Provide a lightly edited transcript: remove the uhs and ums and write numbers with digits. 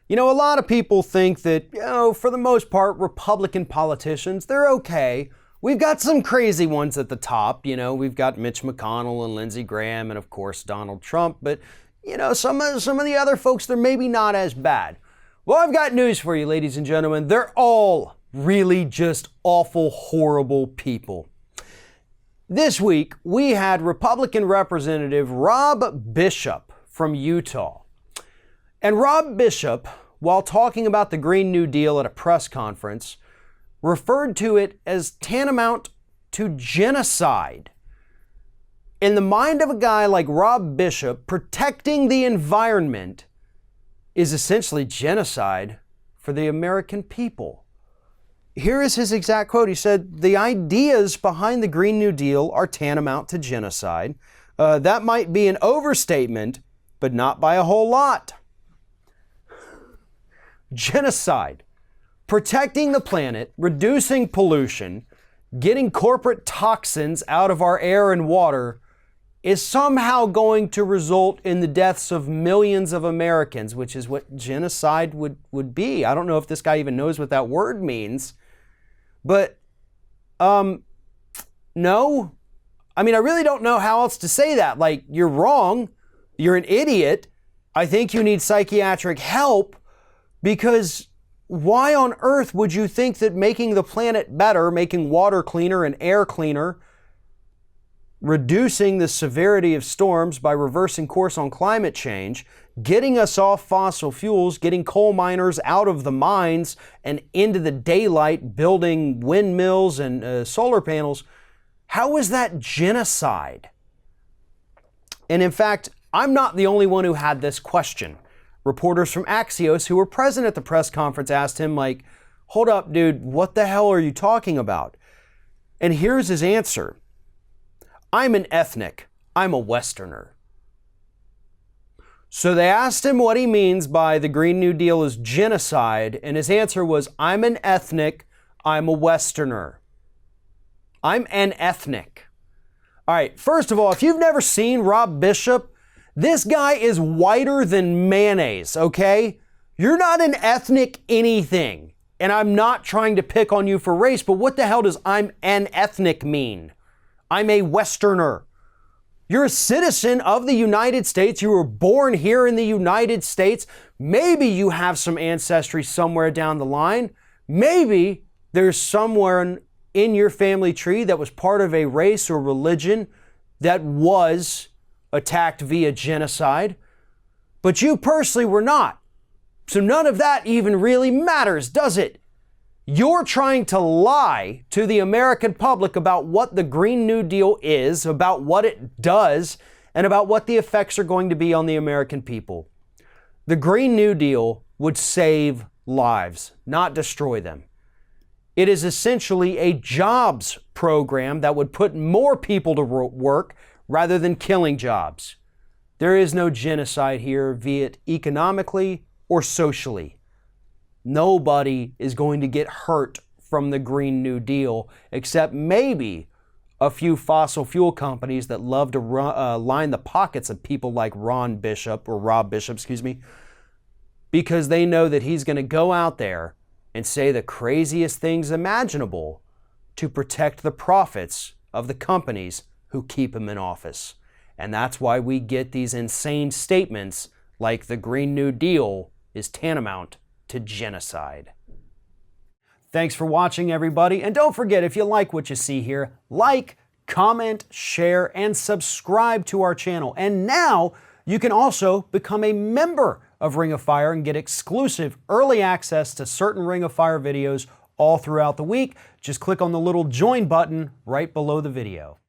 You know, a lot of people think that, for the most part, Republican politicians, they're okay. We've got some crazy ones at the top. We've got Mitch McConnell and Lindsey Graham and, of course, Donald Trump. But, some of the other folks, they're maybe not as bad. Well, I've got news for you, ladies and gentlemen. They're all really just awful, horrible people. This week, we had Republican Representative Rob Bishop from Utah. And Rob Bishop, while talking about the Green New Deal at a press conference, referred to it as tantamount to genocide. In the mind of a guy like Rob Bishop, protecting the environment is essentially genocide for the American people. Here is his exact quote. He said, "The ideas behind the Green New Deal are tantamount to genocide. That might be an overstatement, but not by a whole lot." Genocide. Protecting the planet, reducing pollution, getting corporate toxins out of our air and water is somehow going to result in the deaths of millions of Americans, which is what genocide would be. I don't know if this guy even knows what that word means, but no. I mean, I really don't know how else to say that. Like, you're wrong. You're an idiot. I think you need psychiatric help, because why on earth would you think that making the planet better, making water cleaner and air cleaner, reducing the severity of storms by reversing course on climate change, getting us off fossil fuels, getting coal miners out of the mines and into the daylight, building windmills and solar panels, how is that genocide? And in fact, I'm not the only one who had this question. Reporters from Axios who were present at the press conference asked him, like, hold up, dude, what the hell are you talking about? And here's his answer. I'm an ethnic. I'm a Westerner. So they asked him what he means by the Green New Deal is genocide, and his answer was, I'm an ethnic. I'm a Westerner. I'm an ethnic. All right, first of all, if you've never seen Rob Bishop, this guy is whiter than mayonnaise, okay? You're not an ethnic anything. And I'm not trying to pick on you for race, but what the hell does I'm an ethnic mean? I'm a Westerner. You're a citizen of the United States. You were born here in the United States. Maybe you have some ancestry somewhere down the line. Maybe there's somewhere in your family tree that was part of a race or religion that was attacked via genocide, but you personally were not. So none of that even really matters, does it? You're trying to lie to the American public about what the Green New Deal is, about what it does, and about what the effects are going to be on the American people. The Green New Deal would save lives, not destroy them. It is essentially a jobs program that would put more people to work rather than killing jobs. There is no genocide here, be it economically or socially. Nobody is going to get hurt from the Green New Deal, except maybe a few fossil fuel companies that love to line the pockets of people like Rob Bishop, because they know that he's going to go out there and say the craziest things imaginable to protect the profits of the companies who keep him in office. And that's why we get these insane statements like the Green New Deal is tantamount to genocide. Thanks for watching, everybody. And don't forget, if you like what you see here, like, comment, share, and subscribe to our channel. And now you can also become a member of Ring of Fire and get exclusive early access to certain Ring of Fire videos all throughout the week. Just click on the little join button right below the video.